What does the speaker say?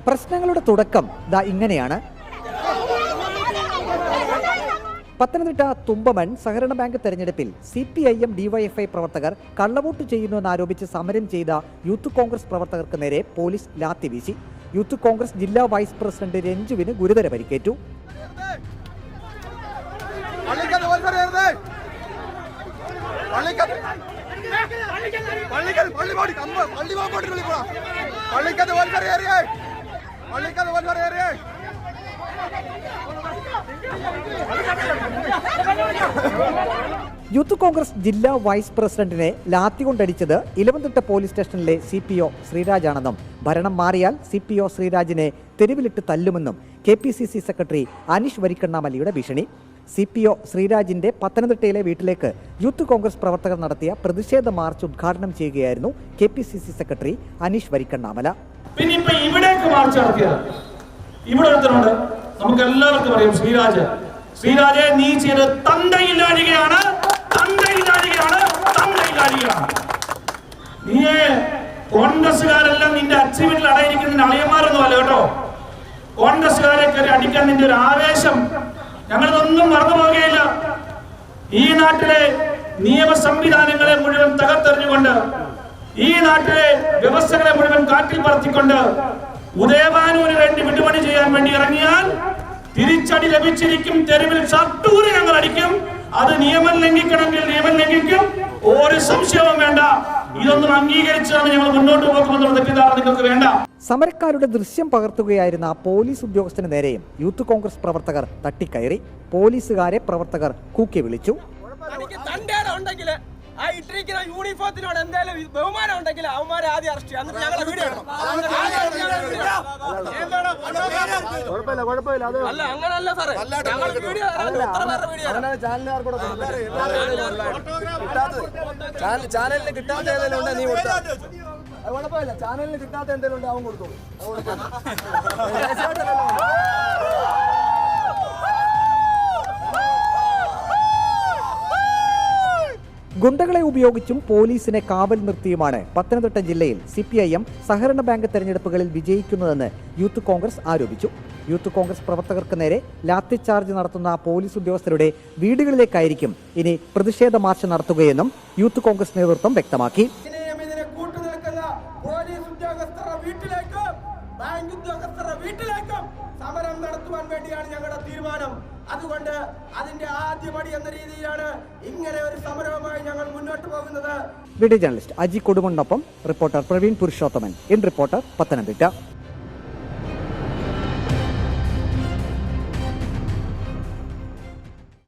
പ്രശ്നങ്ങളുടെ തുടക്കം ദാ ഇങ്ങനെയാണ്. പത്തനംതിട്ട തുമ്പമൺ സഹകരണ ബാങ്ക് തെരഞ്ഞെടുപ്പിൽ CPIM DYFI പ്രവർത്തകർ കള്ളവോട്ട് ചെയ്യുന്നുവെന്നാരോപിച്ച് സമരം ചെയ്ത യൂത്ത് കോൺഗ്രസ് പ്രവർത്തകർക്ക് നേരെ പോലീസ് ലാത്തി വീശി. യൂത്ത് കോൺഗ്രസ് ജില്ലാ വൈസ് പ്രസിഡന്റ് രഞ്ജുവിന് ഗുരുതര പരിക്കേറ്റു. യൂത്ത് കോൺഗ്രസ് ജില്ലാ വൈസ് പ്രസിഡന്റിനെ ലാത്തി കൊണ്ടടിച്ചത് ഇലവന്തിട്ട പോലീസ് സ്റ്റേഷനിലെ CPO ശ്രീരാജാണെന്നും ഭരണം മാറിയാൽ CPO ശ്രീരാജിനെ തെരുവിലിട്ട് തല്ലുമെന്നും KPCC സെക്രട്ടറി അനീഷ് വരിക്കണ്ണാമലയുടെ ഭീഷണി. CPO ശ്രീരാജിന്റെ പത്തനംതിട്ടയിലെ വീട്ടിലേക്ക് യൂത്ത് കോൺഗ്രസ് പ്രവർത്തകർ നടത്തിയ പ്രതിഷേധ മാർച്ച് ഉദ്ഘാടനം ചെയ്യുകയായിരുന്നു KPCC സെക്രട്ടറി അനീഷ് വരിക്കണ്ണാമല. നമുക്ക് എല്ലാവർക്കും അറിയാം ശ്രീരാജെ നീ ചെയ്ത് തന്തയില്ലാഴികയാണ്. നീ കോൺഗ്രസ്സുകാരെല്ലാം നിന്റെ അച്ചീവ്മെന്റിൽ അടയിരിക്കുന്ന അളിയന്മാരൊന്നും അല്ല കേട്ടോ. കോൺഗ്രസ്സുകാരെ കയറി അടിക്കാൻ നിന്റെ ഒരു ആവേശം ഞങ്ങളിതൊന്നും മറന്നു പോകുകയില്ല. ഈ നാട്ടിലെ നിയമ സംവിധാനങ്ങളെ മുഴുവൻ തകർത്തെറിഞ്ഞുകൊണ്ട്, ഈ നാട്ടിലെ വ്യവസ്ഥകളെ മുഴുവൻ കാറ്റിൽ പറത്തിക്കൊണ്ട് ഉദയഭാനുവിന് വേണ്ടി വിടുപണി ചെയ്യാൻ വേണ്ടി ഇറങ്ങിയാൽ തിരിച്ചടി ലഭിച്ചിരിക്കും. തെരുവിൽ ഷർട്ടൂര് ഞങ്ങൾ അടിക്കും. അത് നിയമം ലംഘിക്കണമെങ്കിൽ നിയമം ലംഘിക്കും, ഒരു സംശയവും വേണ്ട. ഇതൊന്നും അംഗീകരിച്ചാണ് ഞങ്ങൾ മുന്നോട്ട് പോകുമെന്നുള്ള തെറ്റിദ്ധാരണ നിങ്ങൾക്ക് വേണ്ട. സമരക്കാരുടെ ദൃശ്യം പകർത്തുകയായിരുന്ന പോലീസ് ഉദ്യോഗസ്ഥന് നേരെയും യൂത്ത് കോൺഗ്രസ് പ്രവർത്തകർ തട്ടിക്കയറി. പോലീസുകാരെ പ്രവർത്തകർ കൂക്കി വിളിച്ചു. ആ ഇട്ടിരിക്കുന്ന യൂണിഫോമിനോട് എന്തെങ്കിലും ബഹുമാനം ഉണ്ടെങ്കിൽ അവന്മാരെ ആദ്യം അറസ്റ്റ് ചെയ്യാം. ഞങ്ങളെ വീഡിയോ അല്ല, അങ്ങനല്ല സാറേ. ചാനലിന് കിട്ടാത്ത ഏതെങ്കിലും ഉണ്ടെ നീ കൊടുത്താൽ കുഴപ്പമില്ല. ചാനലിന് കിട്ടാത്ത എന്തെങ്കിലും ഉണ്ട് അവൻ കൊടുത്തു. ഗുണ്ടകളെ ഉപയോഗിച്ചും പോലീസിനെ കാവൽ നിർത്തിയുമാണ് പത്തനംതിട്ട ജില്ലയിൽ CPIM സഹകരണ ബാങ്ക് തെരഞ്ഞെടുപ്പുകളിൽ വിജയിക്കുന്നതെന്ന് യൂത്ത് കോൺഗ്രസ് ആരോപിച്ചു. യൂത്ത് കോൺഗ്രസ് പ്രവർത്തകർക്ക് നേരെ ലാത്തി ചാർജ് നടത്തുന്ന പോലീസ് ഉദ്യോഗസ്ഥരുടെ വീടുകളിലേക്കായിരിക്കും ഇനി പ്രതിഷേധ മാർച്ച് നടത്തുകയെന്നും യൂത്ത് കോൺഗ്രസ് നേതൃത്വം വ്യക്തമാക്കി. സമരം നടത്തുവാൻ വേണ്ടിയാണ് ഞങ്ങളുടെ തീരുമാനം. അതുകൊണ്ട് അതിന്റെ ആദ്യപടി എന്ന രീതിയിലാണ് ഇങ്ങനെ ഒരു സമരവുമായി ഞങ്ങൾ മുന്നോട്ട് പോകുന്നത്. വീഡിയോ ജേർണലിസ്റ്റ് അജി കൊടുമണ്ണൊപ്പം reporter Praveen Purushothaman. In reporter Pathanamthitta.